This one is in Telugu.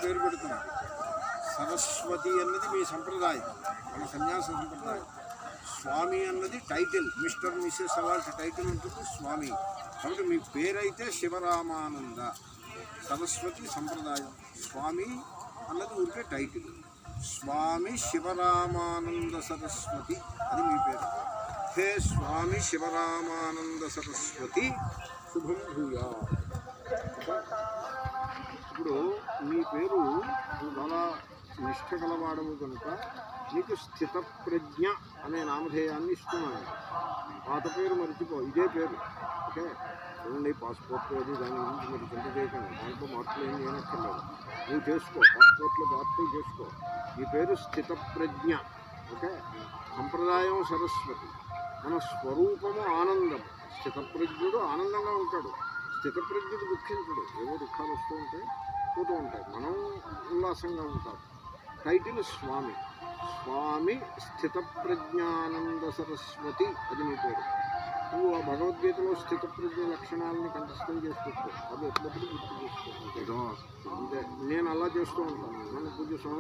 పేరు పెడుతున్నారు. సరస్వతి అన్నది మీ సంప్రదాయం, మన సన్యాస సంప్రదాయం. స్వామి అన్నది టైటిల్, మిస్టర్ మిస్సెస్ అలాంటి టైటిల్ ఉంటుంది స్వామి. కాబట్టి మీ పేరైతే శివరామానంద. సరస్వతి సంప్రదాయం, స్వామి అన్నది ఊరికే టైటిల్. స్వామి శివరామానంద సరస్వతి అది మీ పేరు. హే స్వామి శివరామానంద సరస్వతి శుభం భూయా. ఇప్పుడు మీ పేరు చాలా నిష్ఠ గలవాడము కనుక నీకు స్థితప్రజ్ఞ అనే నామధేయాన్ని ఇస్తున్నాను. పాత పేరు మర్చిపో, ఇదే పేరు. ఓకే, చూడండి పాస్పోర్ట్ అది దాని గురించి మీరు చింత చేయకండి, దాంట్లో మార్పులు ఏం చేయనక్కర్లేదు. నువ్వు చేసుకో, పాస్పోర్ట్లో మార్పులు చేసుకో. ఈ పేరు స్థితప్రజ్ఞ. ఓకే, సంప్రదాయం సరస్వతి, మన స్వరూపము ఆనందం. స్థితప్రజ్ఞుడు ఆనందంగా ఉంటాడు, స్థితప్రజ్ఞుడు దుఃఖించడు. ఏవో దుఃఖాలు వస్తూ ఉంటాయి, పోతూ ఉంటాయి, మనం ఉల్లాసంగా ఉంటాం. టైటిల్ స్వామి. స్వామి స్థితప్రజ్ఞానంద సరస్వతి అది మీ పేరు. నువ్వు ఆ భగవద్గీతలో స్థితప్రజ్ఞ లక్షణాలని కంఠస్థం చేసుకుంటావు, అది ఎప్పుడప్పుడు గుర్తు చేసుకో. నేను అలా చేస్తూ ఉంటాను. నన్ను పూజ స్వామి